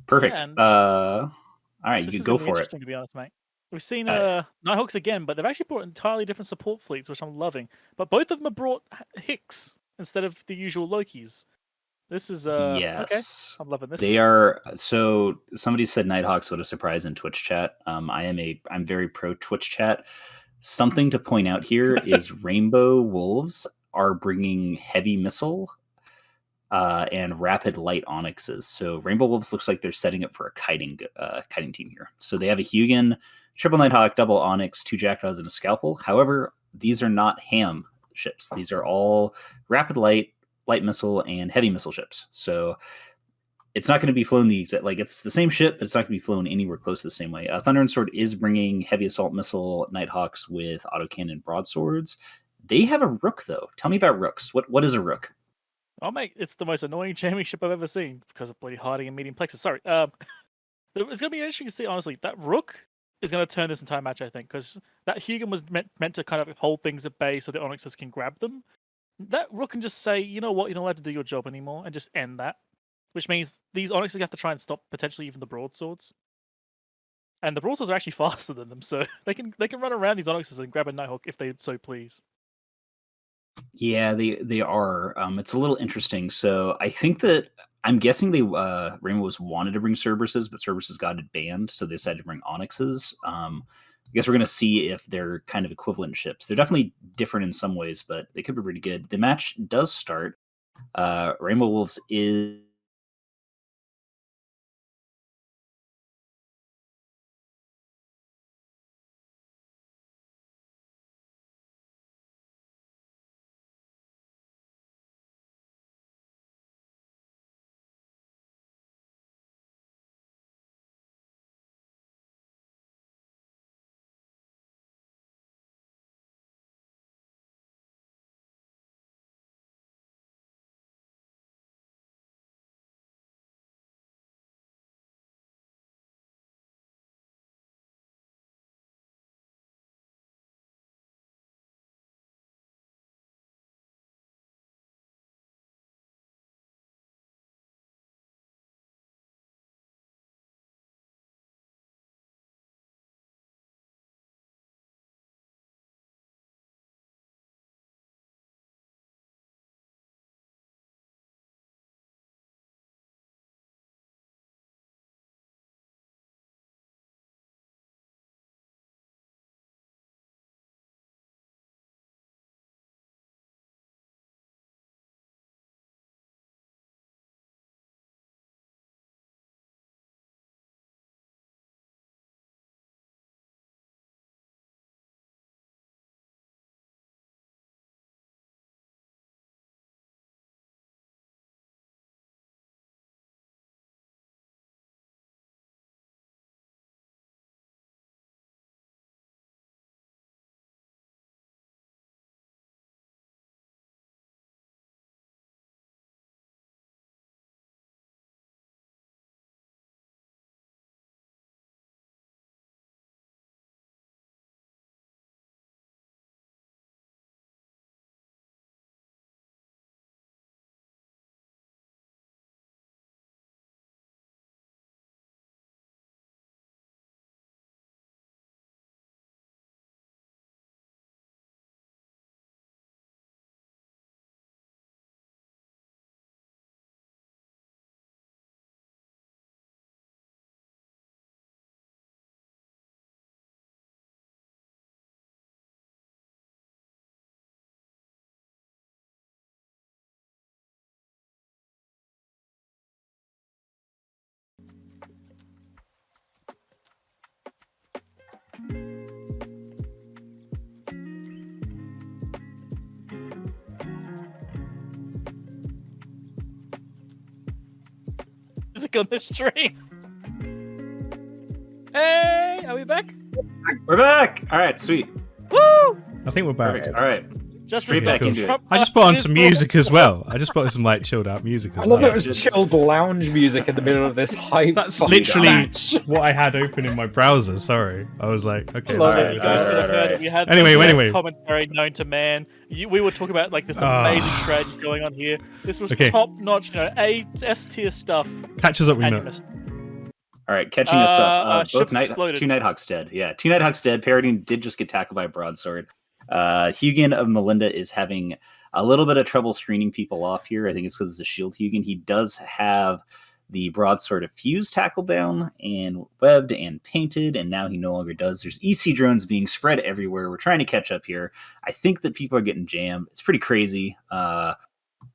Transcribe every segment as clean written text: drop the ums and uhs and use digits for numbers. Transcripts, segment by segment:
Perfect. Yeah, All right, you this can is go gonna be for it. interesting, to be honest, mate. We've seen Uh, Nighthawks again, but they've actually brought entirely different support fleets, which I'm loving. But both of them have brought Hicks instead of the usual Lokis. This is okay. yes, I'm loving this. they are. So somebody said Nighthawks would a surprise in Twitch chat. I'm very pro Twitch chat. Something to point out here is Rainbow Wolves are bringing heavy missile and rapid light onyxes. So Rainbow Wolves looks like they're setting up for a kiting team here. So they have a Hugin, triple Nighthawk, double Onyx, 2 Jackdaws, and a Scalpel. However, these are not ham ships. These are all rapid light missile, and heavy missile ships. So it's not going to be flown the exact, like, it's the same ship, but it's not going to be flown anywhere close to the same way. Thunder and Sword is bringing heavy assault missile Nighthawks with autocannon broadswords. They have a Rook, though. Tell me about Rooks. What is a Rook? Oh mate, it's the most annoying jamming ship I've ever seen because of bloody hiding in medium plexus. Sorry. It's gonna be interesting to see. Honestly, that Rook is gonna turn this entire match. I think because that Hugin was meant to kind of hold things at bay so the Onyxes can grab them. That Rook can just say, you know what, you're not allowed to do your job anymore, and just end that. Which means these Onyxes have to try and stop potentially even the broadswords. And the broadswords are actually faster than them, so they can run around these Onyxes and grab a Nighthawk if they so please. Yeah, they are. It's a little interesting. So I think that I'm guessing they Rainbows wanted to bring Cerberuses, but Cerberuses got it banned, so they decided to bring Onyxes. I guess we're gonna see if they're kind of equivalent ships. They're definitely different in some ways, but they could be pretty good. The match does start. Rainbow Wolves is Music on the stream. Hey, are we back? We're back. All right, sweet. Woo! I think we're back. Perfect. All right. Just Straight back into it. I just put on some music as well. I just put on some like chilled out music I as love well. it was chilled lounge music in the middle of this hype. That's fucking literally match. what I had open in my browser. Sorry, I was like, okay, Love let's it. go You with guys this. could have heard it. We had Anyway, the best anyway. commentary known to man. We were talking about like this amazing strategy going on here. This was Okay. top notch, A S tier stuff. Catch us up, we And you know. missed. All right, catching us up. Both Ships exploded. two Nighthawks dead. Yeah, two Nighthawks dead. Paradine did just get tackled by a broadsword. Hugin of Melinda is having a little bit of trouble screening people off here. I think it's because it's a shield Hugin. He does have the broadsword of Fuse tackled down and webbed and painted, and now he no longer does. There's EC drones being spread everywhere. We're trying to catch up here. I think that people are getting jammed. It's pretty crazy.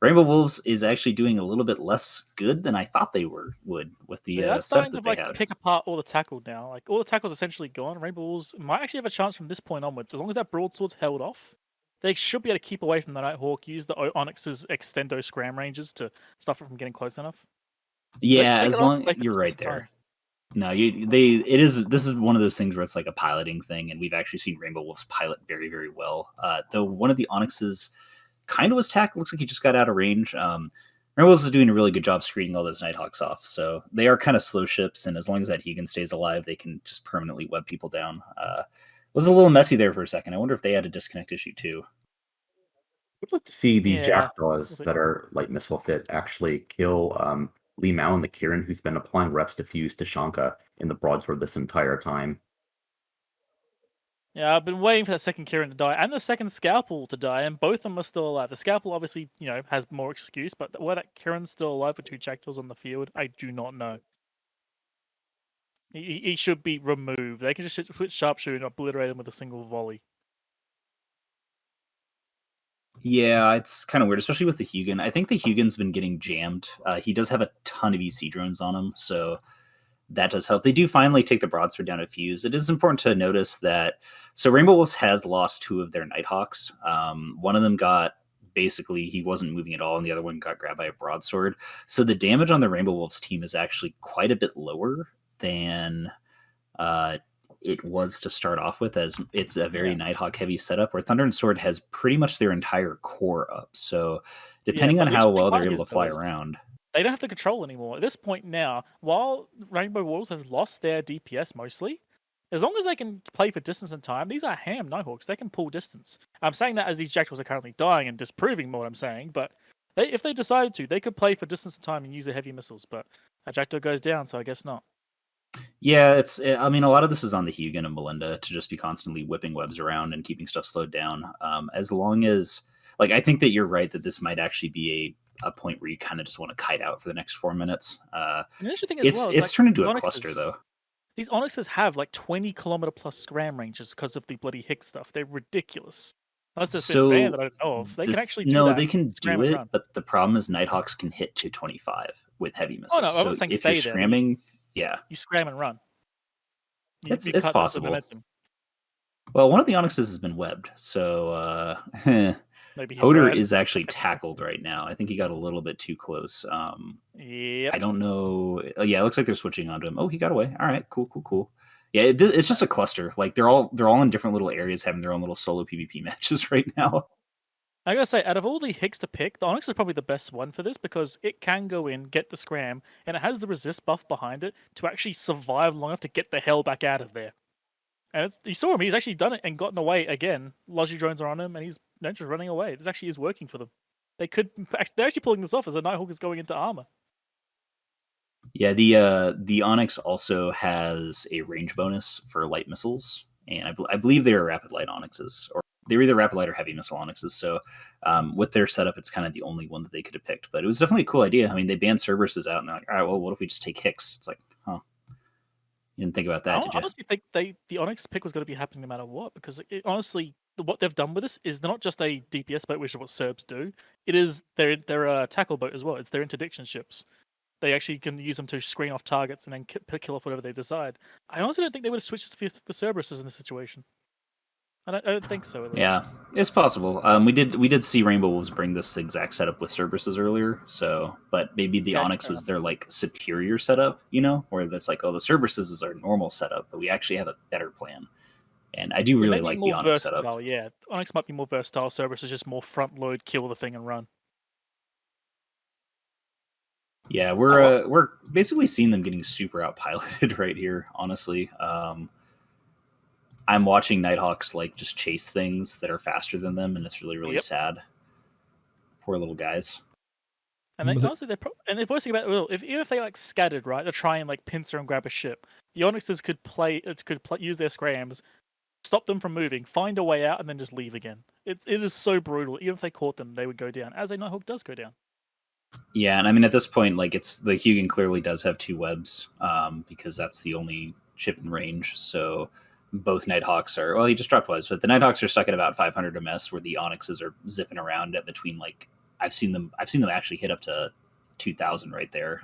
Rainbow Wolves is actually doing a little bit less good than I thought they would with the That's setup starting that to they had. pick apart all the tackle now. Like all the tackle's essentially gone. Rainbow Wolves might actually have a chance from this point onwards, as long as that broadsword's held off. They should be able to keep away from the Nighthawk. Use the Onyx's extendo scram ranges to stop it from getting close enough. Yeah, They as can also long play for you're right distance time. there. No, this is one of those things where it's like a piloting thing, and we've actually seen Rainbow Wolves pilot very, very well. Though one of the Onyxes kind of was tackled. Looks like he just got out of range. Rainbow Wolves is doing a really good job screening all those Nighthawks off. So they are kind of slow ships, and as long as that Hugin stays alive, they can just permanently web people down. It was a little messy there for a second. I wonder if they had a disconnect issue too. I'd like to see these Yeah, jackdaws little bit. that are light missile fit actually kill Lee Mao and the Kirin, who's been applying reps to Fuse to Shanka in the broadsword this entire time. Yeah, I've been waiting for that second Kirin to die and the second Scalpel to die, and both of them are still alive. The Scalpel obviously, has more excuse, but why that Kirin's still alive with two jackdaws on the field, I do not know. He should be removed. They can just put sharpshooter and obliterate him with a single volley. Yeah, it's kind of weird, especially with the Hugin. I think the Hugin's been getting jammed. He does have a ton of EC drones on him, so that does help. They do finally take the broadsword down to Fuse. It is important to notice that Rainbow Wolves has lost two of their Nighthawks. One of them got basically he wasn't moving at all, and the other one got grabbed by a broadsword. So the damage on the Rainbow Wolves team is actually quite a bit lower than it was to start off with, as it's a very Nighthawk heavy setup where Thunder and Sword has pretty much their entire core up. So depending on how well they're able to fly around, they don't have the control anymore. At this point now, while Rainbow Wolves has lost their DPS mostly, as long as they can play for distance and time, these are ham Nighthawks. They can pull distance. I'm saying that as these jackdaws are currently dying and disproving what I'm saying, but if they decided to, they could play for distance and time and use their heavy missiles, but a jackdaw goes down, so I guess not. Yeah, I mean, a lot of this is on the Hugin and Melinda to just be constantly whipping webs around and keeping stuff slowed down. As long as, I think that you're right that this might actually be a point where you kind of just want to kite out for the next 4 minutes. And the interesting thing it's turned into a cluster, though. These Onyxes have 20-kilometer plus scram ranges because of the bloody Higgs stuff. They're ridiculous. Unless there's been a band that I don't know of. They can actually do that. No, they can do it, but the problem is Nighthawks can hit 225 with heavy missiles. Oh, no, so if you're scramming, you scram and run. It's possible. Well, one of the Onyxes has been webbed, so maybe Hodor is actually tackled right now. I think he got a little bit too close. Yep. I don't know. Yeah, it looks like they're switching onto him. Oh, he got away. All right, cool. Yeah, it's just a cluster. They're all in different little areas, having their own little solo PvP matches right now. I gotta say, out of all the Higgs to pick, the Onyx is probably the best one for this because it can go in, get the scram, and it has the resist buff behind it to actually survive long enough to get the hell back out of there. And you saw him; he's actually done it and gotten away again. Logi drones are on him, and he's just running away. This actually is working for them. They're actually pulling this off as a Nighthawk is going into armor. Yeah, the Onyx also has a range bonus for light missiles, and I believe they are rapid light Onyxes, or they're either rapid light or heavy missile Onyxes. So with their setup, it's kind of the only one that they could have picked. But it was definitely a cool idea. I mean, they banned Cerberuses out, and they're like, all right, well, what if we just take Hicks? It's like, huh. You didn't think about that, did you? I honestly think the Onyx pick was going to be happening no matter what, because honestly, what they've done with this is they're not just a DPS boat, which is what Serbs do. It is their tackle boat as well. It's their interdiction ships. They actually can use them to screen off targets and then kill off whatever they decide. I honestly don't think they would have switched for Cerberuses in this situation. I don't think so. At least. Yeah, it's possible. We did see Rainbow Wolves bring this exact setup with Cerberuses earlier. So, but maybe the Onyx was their superior setup, where that's the Cerberuses is our normal setup, but we actually have a better plan. And I do really like the Onyx setup. Yeah, Onyx might be more versatile. Cerberus is just more front load, kill the thing and run. Yeah, we're basically seeing them getting super outpiloted right here. Honestly, I'm watching Nighthawks just chase things that are faster than them, and it's really sad. Poor little guys. And they honestly, they're boasting about well, even if they like scattered right to try and like pincer and grab a ship, the Onyxes could use their scrams, stop them from moving, find a way out, and then just leave again. It is so brutal. Even if they caught them, they would go down, as a Nighthawk does go down. Yeah, and I mean at this point, like it's the Hugin clearly does have 2 webs, because that's the only ship in range. So both Nighthawks are he just dropped webs, but the Nighthawks are stuck at about 500 ms, where the Onyxes are zipping around at between like I've seen them actually hit up to 2,000 right there.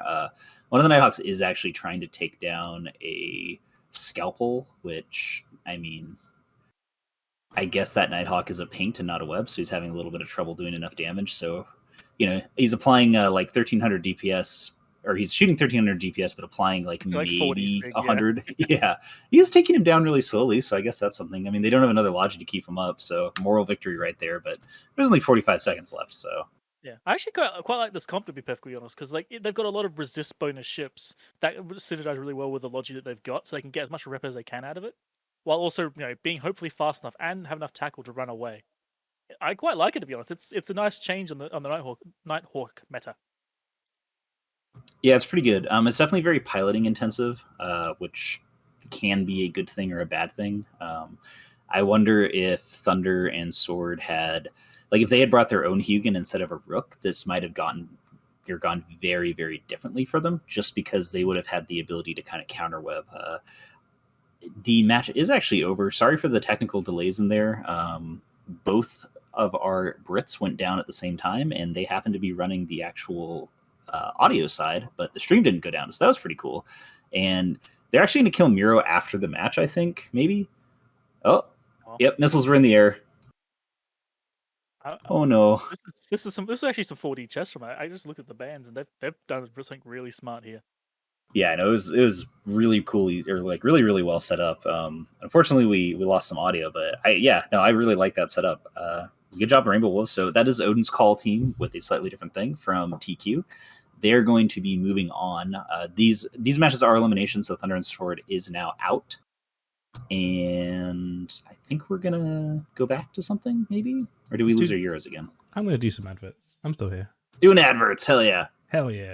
One of the Nighthawks is actually trying to take down a Scalpel, which I mean, I guess that Nighthawk is a paint and not a web, so he's having a little bit of trouble doing enough damage. So, he's applying like 1,300 DPS, or he's shooting 1,300 DPS, but applying like maybe 100. Yeah, he's taking him down really slowly. So I guess that's something. I mean, they don't have another Logi to keep him up, so moral victory right there. But there's only 45 seconds left, so. Yeah, I actually quite like this comp, to be perfectly honest, because like they've got a lot of resist bonus ships that synergize really well with the Logi that they've got, so they can get as much rep as they can out of it, while also being hopefully fast enough and have enough tackle to run away. I quite like it, to be honest. It's a nice change on the Nighthawk meta. Yeah, it's pretty good. It's definitely very piloting intensive, which can be a good thing or a bad thing. I wonder if Thunder and Sword had, like, if they had brought their own Hugin instead of a Rook, this might have gone very, very differently for them, just because they would have had the ability to kind of counter web. The match is actually over. Sorry for the technical delays in there. Both of our Brits went down at the same time, and they happened to be running the actual audio side, but the stream didn't go down, so that was pretty cool. And they're actually going to kill Miro after the match, I think, maybe. Oh, yep, missiles were in the air. Oh no! This is actually some 4D chess from it. I just looked at the bands, and they've done something really smart here. Yeah, I know it was really cool, or like really, really well set up. Unfortunately, we lost some audio, but I really like that setup. It's a good job, Rainbow Wolves. So that is Odin's Call team with a slightly different thing from TQ. They're going to be moving on. These matches are elimination, so Thunder and Sword is now out. And I think we're gonna go back to something, maybe, or do we lose our Euros again? I'm gonna do some adverts. I'm still here. Doing adverts, hell yeah! Hell yeah!